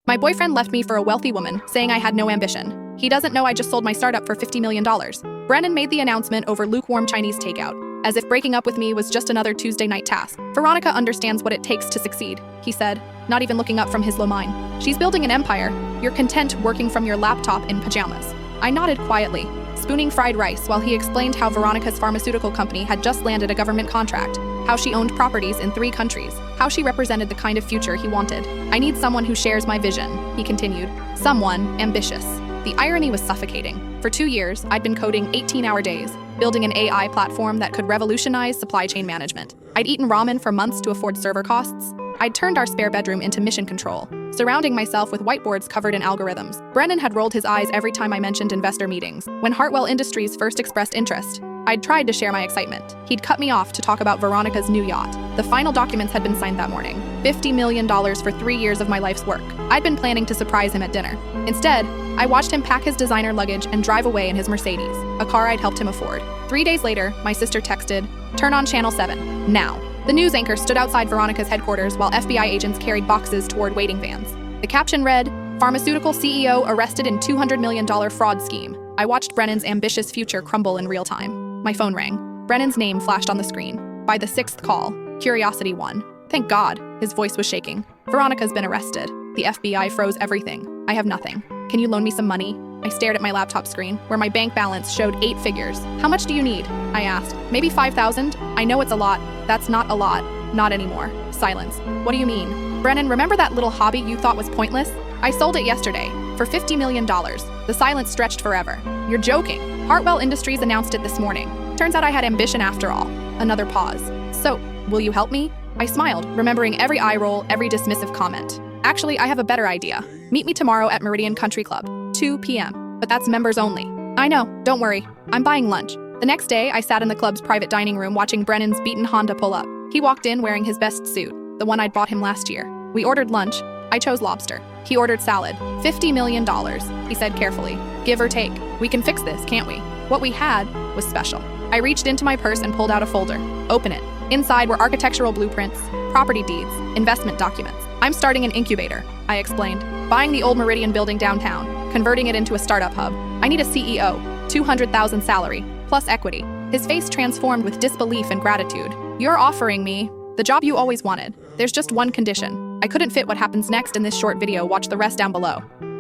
My boyfriend left me for a wealthy woman, saying I had no ambition. He doesn't know I just sold my startup for $50 million. Brennan made the announcement over lukewarm Chinese takeout, as if breaking up with me was just another Tuesday night task. Veronica understands what it takes to succeed, he said, not even looking up from his low mine. She's building an empire. You're content working from your laptop in pajamas. I nodded quietly, spooning fried rice while he explained how Veronica's pharmaceutical company had just landed a government contract, how she owned properties in 3 countries, how she represented the kind of future he wanted. I need someone who shares my vision, he continued. Someone ambitious. The irony was suffocating. For 2 years, I'd been coding 18-hour days, building an AI platform that could revolutionize supply chain management. I'd eaten ramen for months to afford server costs. I'd turned our spare bedroom into mission control, surrounding myself with whiteboards covered in algorithms. Brennan had rolled his eyes every time I mentioned investor meetings. When Hartwell Industries first expressed interest, I'd tried to share my excitement. He'd cut me off to talk about Veronica's new yacht. The final documents had been signed that morning. $50 million for 3 years of my life's work. I'd been planning to surprise him at dinner. Instead, I watched him pack his designer luggage and drive away in his Mercedes, a car I'd helped him afford. 3 days later, my sister texted, "Turn on Channel 7, now." The news anchor stood outside Veronica's headquarters while FBI agents carried boxes toward waiting vans. The caption read, "Pharmaceutical CEO arrested in $200 million fraud scheme." I watched Brennan's ambitious future crumble in real time. My phone rang. Brennan's name flashed on the screen. By the 6th call, curiosity won. Thank God, his voice was shaking. Veronica's been arrested. The FBI froze everything. I have nothing. Can you loan me some money? I stared at my laptop screen, where my bank balance showed 8 figures. How much do you need? I asked. Maybe 5,000? I know it's a lot. That's not a lot. Not anymore. Silence. What do you mean? Brennan, remember that little hobby you thought was pointless? I sold it yesterday, for $50 million. The silence stretched forever. You're joking. Hartwell Industries announced it this morning. Turns out I had ambition after all. Another pause. So, will you help me? I smiled, remembering every eye roll, every dismissive comment. Actually, I have a better idea. Meet me tomorrow at Meridian Country Club, 2 p.m. But that's members only. I know, don't worry. I'm buying lunch. The next day, I sat in the club's private dining room watching Brennan's beaten Honda pull up. He walked in wearing his best suit, the one I'd bought him last year. We ordered lunch. I chose lobster. He ordered salad. $50 million, he said carefully. Give or take. We can fix this, can't we? What we had was special. I reached into my purse and pulled out a folder. Open it. Inside were architectural blueprints, property deeds, investment documents. I'm starting an incubator, I explained. Buying the old Meridian building downtown, converting it into a startup hub. I need a CEO, $200,000 salary, plus equity. His face transformed with disbelief and gratitude. You're offering me the job you always wanted. There's just one condition. I couldn't fit what happens next in this short video. Watch the rest down below.